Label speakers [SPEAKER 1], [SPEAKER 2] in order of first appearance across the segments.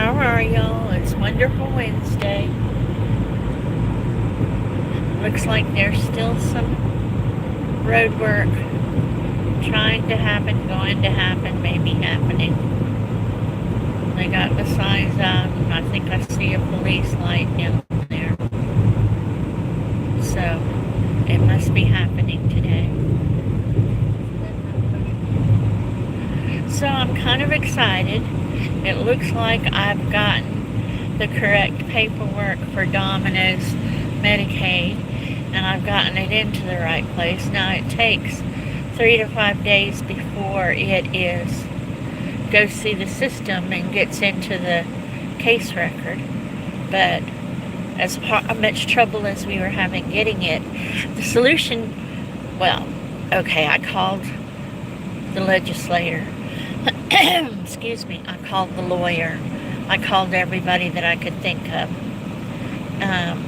[SPEAKER 1] How are y'all? It's Wonderful Wednesday. Looks like there's still some road work trying to happen, going to happen, maybe happening. They got the signs out, and I think I see a police light down there. So it must be happening today. So I'm kind of excited. It looks like I've gotten the correct paperwork for Domino's Medicaid, and I've gotten it into the right place. Now it takes 3 to 5 days before it is goes through the system and gets into the case record. But as much trouble as we were having getting it, the solution, well, okay, I called the legislator. Excuse me, I called the lawyer. I called everybody that I could think of. Um,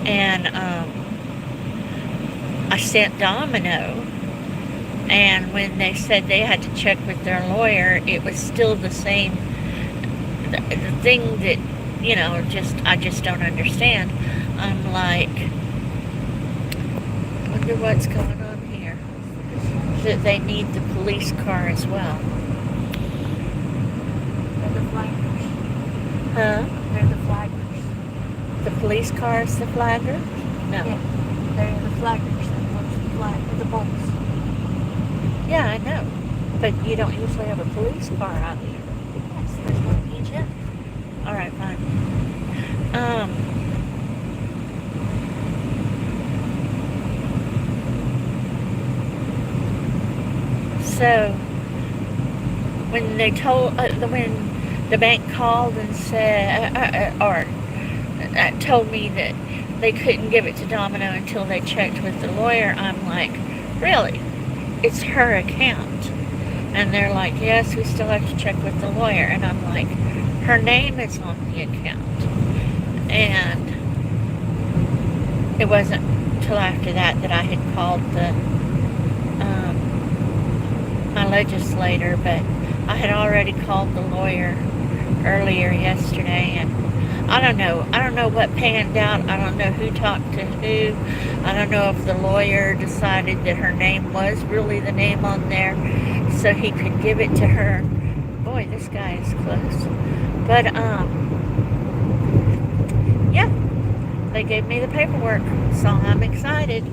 [SPEAKER 1] and I sent Domino, and when they said they had to check with their lawyer, it was still the same. The thing that, I just don't understand. I'm like, I wonder what's going on here. That they need the police car as well.
[SPEAKER 2] They're the flaggers.
[SPEAKER 1] Huh?
[SPEAKER 2] They're the flaggers.
[SPEAKER 1] The police car is the flagger? No.
[SPEAKER 2] Yeah, they're the flaggers that push the flag with the bolts.
[SPEAKER 1] Yeah, I know. But you don't usually have a police car out here.
[SPEAKER 2] Yes, there's one each end.
[SPEAKER 1] All right, fine. So when they told when the bank called and said told me that they couldn't give it to Domino until they checked with the lawyer, I'm like, really? It's her account. And they're like, yes, we still have to check with the lawyer. And I'm like, her name is on the account. And it wasn't till after that that I had called my legislator, but I had already called the lawyer earlier yesterday, and I don't know what panned out. I don't know who talked to who. I don't know if the lawyer decided that her name was really the name on there so he could give it to her. Boy, this guy is close. But yeah, they gave me the paperwork, so I'm excited.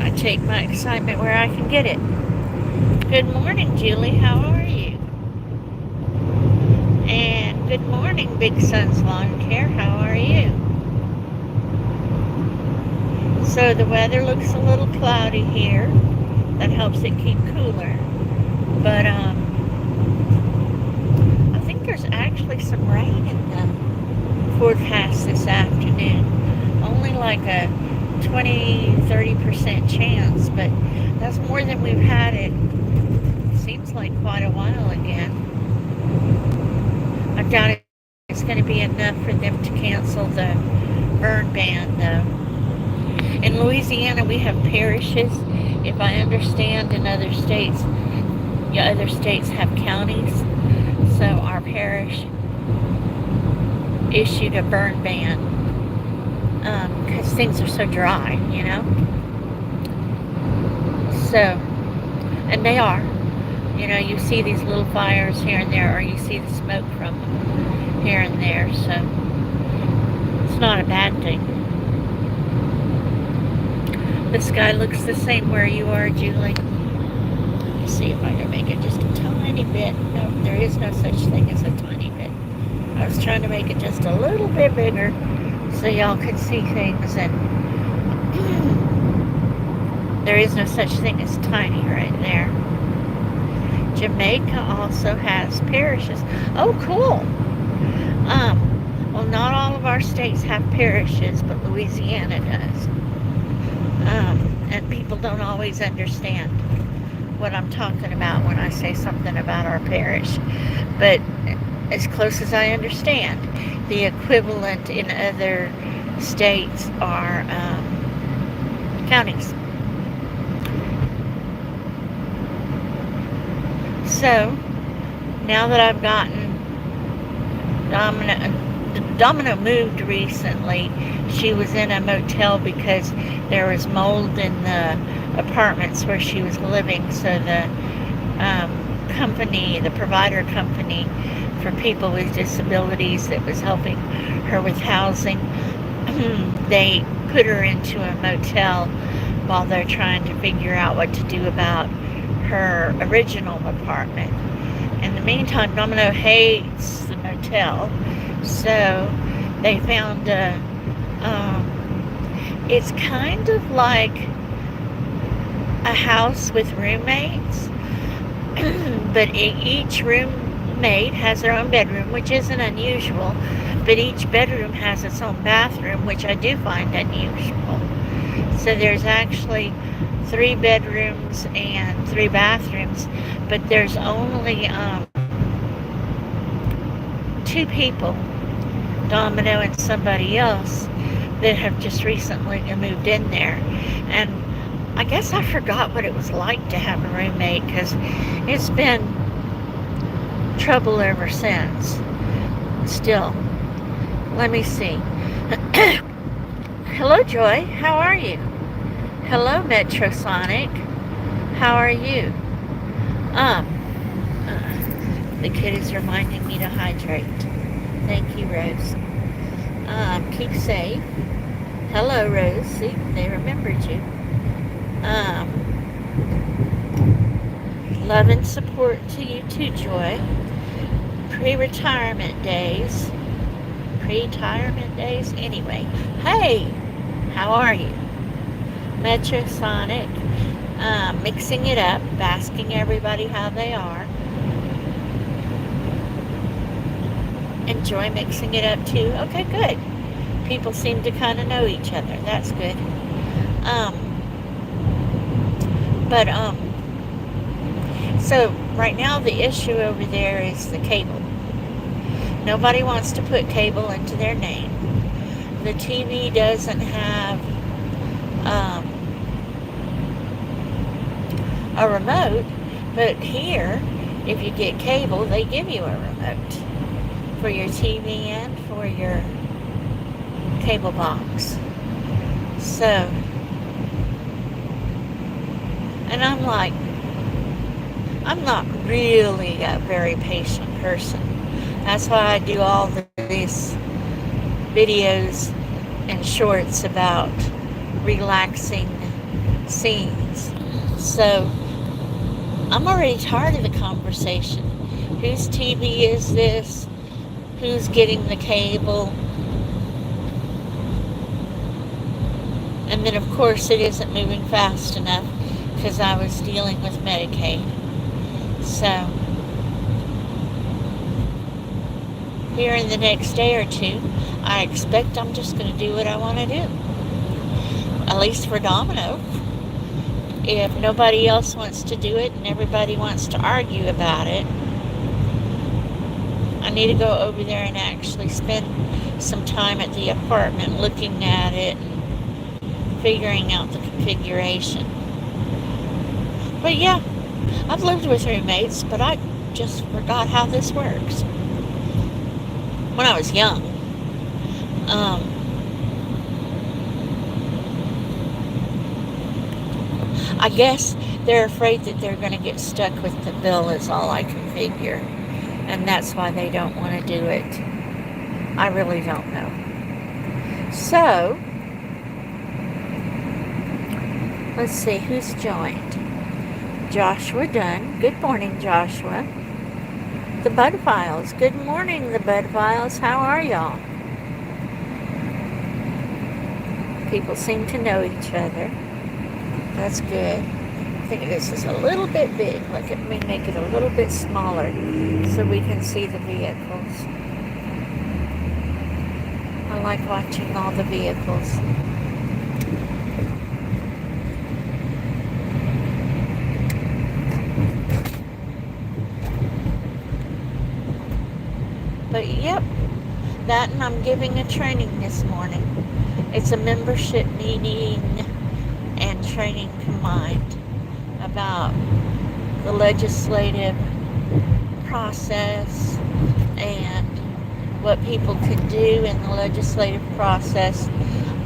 [SPEAKER 1] I take my excitement where I can get it. Good morning, Julie. How are you? And good morning, Big Sun's Lawn Care. How are you? So the weather looks a little cloudy here. That helps it keep cooler. But I think there's actually some rain in the forecast this afternoon. Only like a 20-30% chance, but that's more than we've had it seems like quite a while again. I doubt it's going to be enough for them to cancel the burn ban, though. In Louisiana, we have parishes. If I understand, in other states, other states have counties. So our parish issued a burn ban because things are so dry, So, and they are. You see these little fires here and there, or you see the smoke from them here and there, so it's not a bad thing. The sky looks the same where you are, Julie. Let me see if I can make it just a tiny bit. No, there is no such thing as a tiny bit. I was trying to make it just a little bit bigger so y'all could see things, and there is no such thing as tiny right there. Jamaica also has parishes. Oh, cool. Well, not all of our states have parishes, but Louisiana does. And people don't always understand what I'm talking about when I say something about our parish. But as close as I understand, the equivalent in other states are counties. So, now that I've gotten Domino moved recently. She was in a motel because there was mold in the apartments where she was living. So the company, the provider company for people with disabilities that was helping her with housing, they put her into a motel while they're trying to figure out what to do about her original apartment. In the meantime, Domino hates the motel, so they found it's kind of like a house with roommates, but each roommate has their own bedroom, which isn't unusual, but each bedroom has its own bathroom, which I do find unusual. So there's actually 3 bedrooms and 3 bathrooms, but there's only 2 people, Domino and somebody else, that have just recently moved in there. And I guess I forgot what it was like to have a roommate, because it's been trouble ever since. Still, let me see. Hello, Joy. How are you? Hello, Metrosonic. How are you? The kid is reminding me to hydrate. Thank you, Rose. Keep safe. Hello, Rose. See, they remembered you. Love and support to you too, Joy. Pre-retirement days. Anyway. Hey, how are you? Metrosonic. Mixing it up, asking everybody how they are. Enjoy mixing it up too. Okay, good. People seem to kind of know each other. That's good. So right now the issue over there is the cable. Nobody wants to put cable into their name. The TV doesn't have a remote, but here, if you get cable, they give you a remote for your TV and for your cable box. So, and I'm like, I'm not really a very patient person. That's why I do all these videos and shorts about relaxing scenes. So, I'm already tired of the conversation. Whose TV is this? Who's getting the cable? And then, of course, it isn't moving fast enough because I was dealing with Medicaid. So, here in the next day or two, I expect I'm just going to do what I want to do. At least for Domino. If nobody else wants to do it and everybody wants to argue about it, I need to go over there and actually spend some time at the apartment looking at it and figuring out the configuration. But yeah, I've lived with roommates, but I just forgot how this works. When I was young, I guess they're afraid that they're going to get stuck with the bill is all I can figure. And that's why they don't want to do it. I really don't know. So, let's see who's joined. Joshua Dunn. Good morning, Joshua. The Budfiles. Good morning, the Budfiles. How are y'all? People seem to know each other. That's good. I think this is a little bit big. Let me make it a little bit smaller so we can see the vehicles. I like watching all the vehicles. But yep, that, and I'm giving a training this morning. It's a membership meeting and training combined about the legislative process and what people can do in the legislative process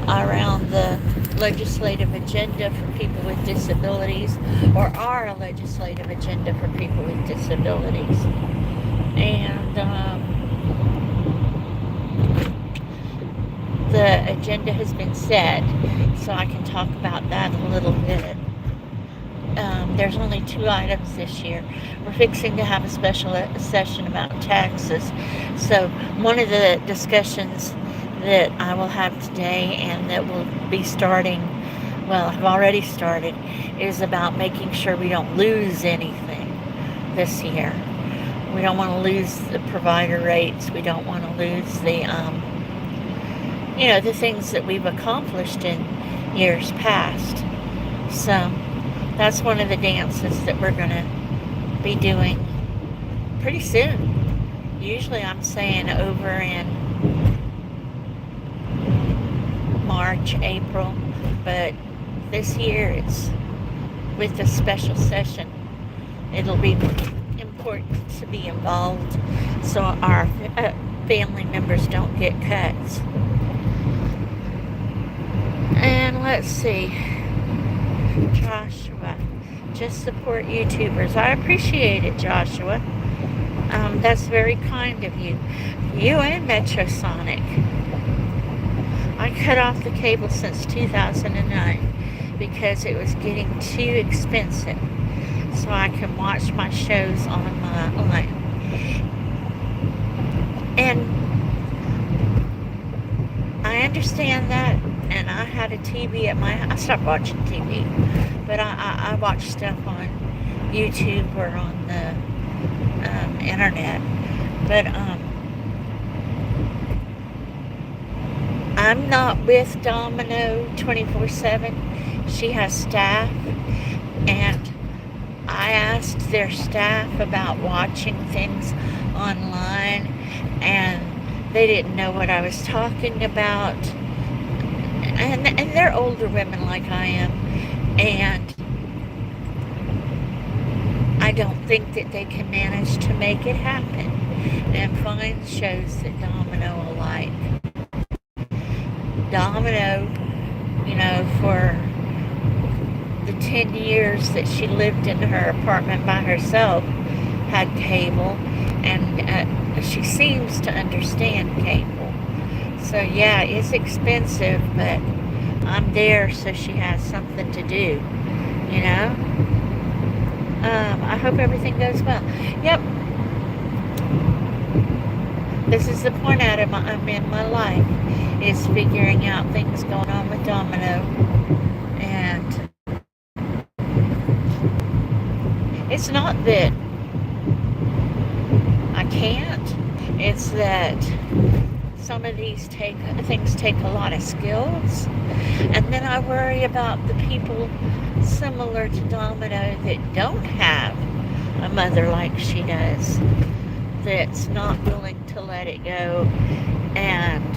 [SPEAKER 1] around the legislative agenda for people with disabilities, or our legislative agenda for people with disabilities. And the agenda has been set, so I can talk about that a little bit. There's only 2 items this year. We're fixing to have a special session about taxes. So one of the discussions that I will have today and that will be starting, well, I've already started, is about making sure we don't lose anything this year. We don't want to lose the provider rates. We don't want to lose the, the things that we've accomplished in years past. So that's one of the dances that we're going to be doing pretty soon. Usually I'm saying over in March, April, but this year it's with the special session. It'll be important to be involved so our family members don't get cuts. And let's see, Joshua, just support YouTubers. I appreciate it, Joshua. That's very kind of you. You and Metrosonic. I cut off the cable since 2009 because it was getting too expensive, so I can watch my shows online. And I understand that, and I had a TV at my house. I stopped watching TV, but I watch stuff on YouTube or on the internet. But I'm not with Domino 24/7. She has staff, and I asked their staff about watching things online, and they didn't know what I was talking about. And they're older women like I am, and I don't think that they can manage to make it happen and find shows that Domino will like. Domino, for the 10 years that she lived in her apartment by herself, had cable, and she seems to understand cable. So yeah, it's expensive, but I'm there so she has something to do, I hope everything goes well. Yep. This is the point I'm in my life, is figuring out things going on with Domino. And it's not that I can't, it's that some of these things take a lot of skills, and then I worry about the people similar to Domino that don't have a mother like she does, that's not willing to let it go. And,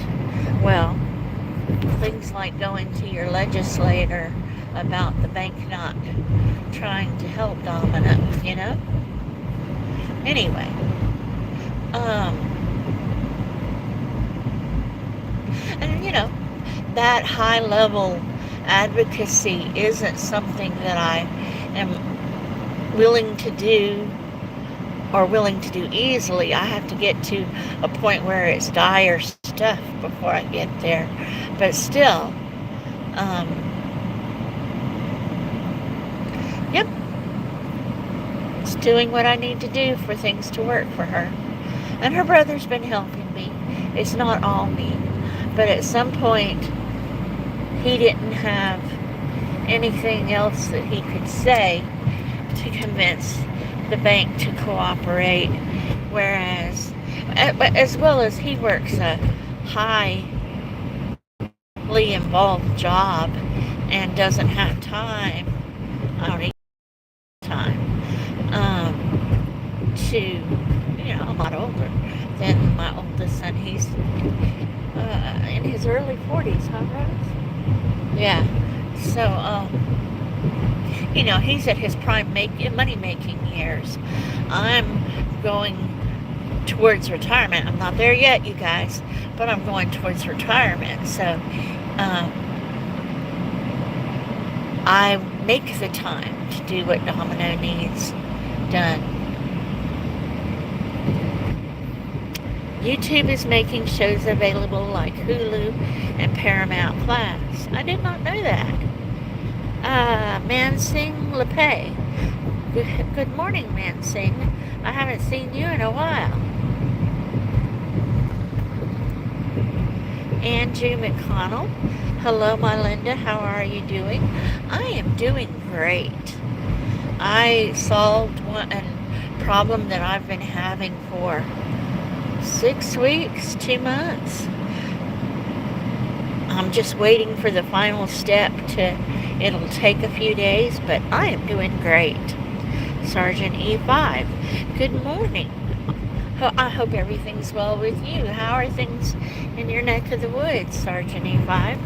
[SPEAKER 1] well, things like going to your legislator about the bank not trying to help Domino, Anyway, and that high level advocacy isn't something that I am willing to do or willing to do easily. I have to get to a point where it's dire stuff before I get there. But still, yep, it's doing what I need to do for things to work for her. And her brother's been helping me. It's not all me. But at some point, he didn't have anything else that he could say to convince the bank to cooperate, whereas, as well as he works a highly involved job and doesn't have time, I don't need time, to, I'm a lot older than my oldest son. He's in his early 40s, huh, Rose? Yeah. So, he's at his prime money-making years. I'm going towards retirement. I'm not there yet, you guys, but I'm going towards retirement. So I make the time to do what Domino needs done. YouTube is making shows available like Hulu and Paramount Plus. I did not know that. Mansing LePay. Good morning, Mansing. I haven't seen you in a while. Angie McConnell. Hello, my Linda. How are you doing? I am doing great. I solved one problem that I've been having for 6 weeks, 2 months. I'm just waiting for the final step it'll take a few days, but I am doing great. Sergeant E5, good morning. I hope everything's well with you. How are things in your neck of the woods, Sergeant E5?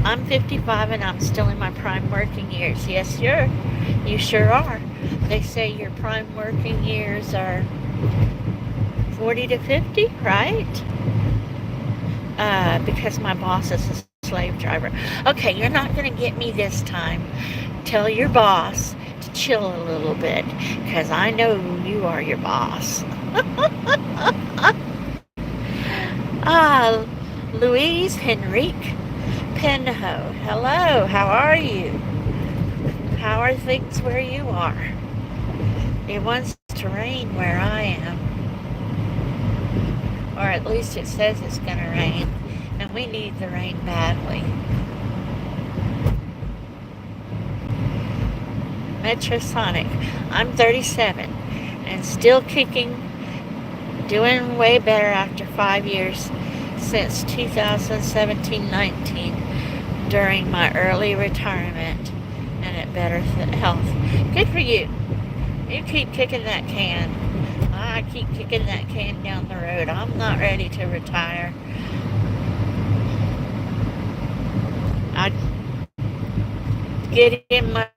[SPEAKER 1] I'm 55 and I'm still in my prime working years. Yes, sir. You sure are. They say your prime working years are 40 to 50, right? Because my boss is a slave driver. Okay, you're not going to get me this time. Tell your boss to chill a little bit, because I know you are your boss. Louise Henrique Penho. Hello, how are you? How are things where you are? It wants to rain where I am. Or at least it says it's going to rain. And we need the rain badly. Metrosonic. I'm 37 and still kicking. Doing way better after 5 years since 2017-19 during my early retirement and at better health. Good for you. You keep kicking that can. I keep kicking that can down the road. I'm not ready to retire. I get in my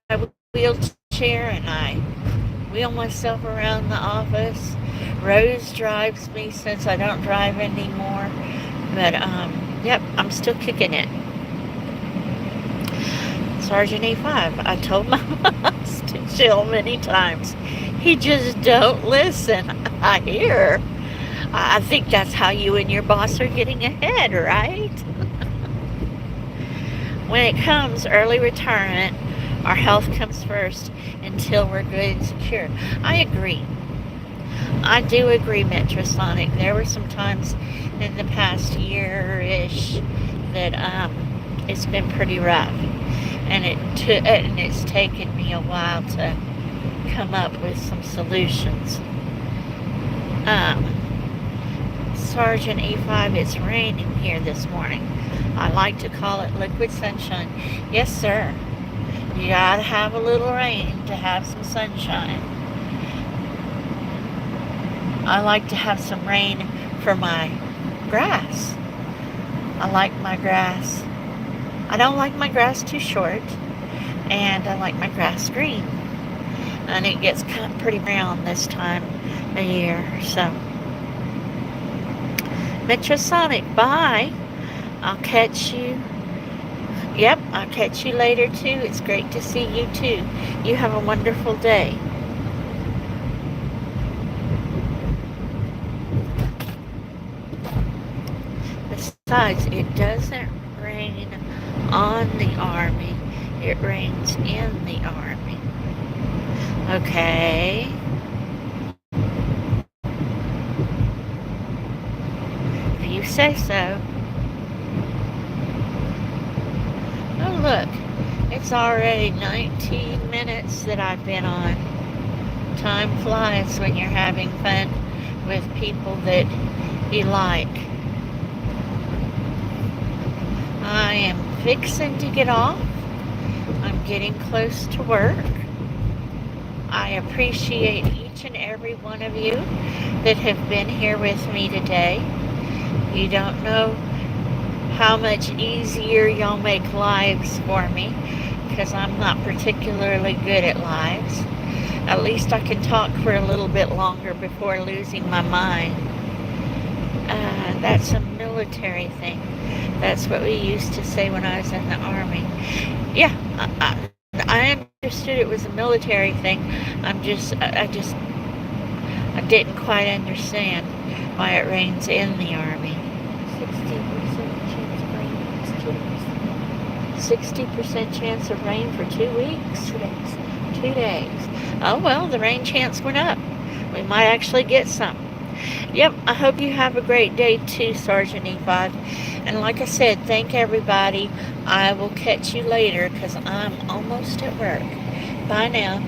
[SPEAKER 1] wheelchair and I wheel myself around the office. Rose drives me since I don't drive anymore. But, yep, I'm still kicking it. Sergeant E5, I told my boss to chill many times. He just don't listen. I hear. I think that's how you and your boss are getting ahead, right? When it comes early retirement, our health comes first until we're good and secure. I agree. I do agree, Metrosonic. There were some times in the past year-ish that it's been pretty rough. And it's taken me a while to come up with some solutions. Sergeant E5, it's raining here this morning. I like to call it liquid sunshine. Yes, sir. You gotta have a little rain to have some sunshine. I like to have some rain for my grass. I like my grass. I don't like my grass too short, and I like my grass green. And it gets pretty brown this time of year, so. Metrosonic, bye. I'll catch you. Yep, I'll catch you later too. It's great to see you too. You have a wonderful day. Besides, it doesn't rain on the Army. It rains in the Army. Okay. If you say so. Oh, look. It's already 19 minutes that I've been on. Time flies when you're having fun with people that you like. I am fixing to get off. I'm getting close to work. I appreciate each and every one of you that have been here with me today. You don't know how much easier y'all make lives for me, because I'm not particularly good at lives. At least I can talk for a little bit longer before losing my mind. That's a military thing. That's what we used to say when I was in the Army. Yeah, I understood it was a military thing. I didn't quite understand why it rains in the Army.
[SPEAKER 2] 60% chance of rain next 2 days.
[SPEAKER 1] 60% chance of rain for 2 weeks?
[SPEAKER 2] 2 days.
[SPEAKER 1] 2 days. Oh, well, the rain chance went up. We might actually get some. Yep, I hope you have a great day too, Sergeant Ephod. And like I said, thank everybody. I will catch you later because I'm almost at work. Bye now.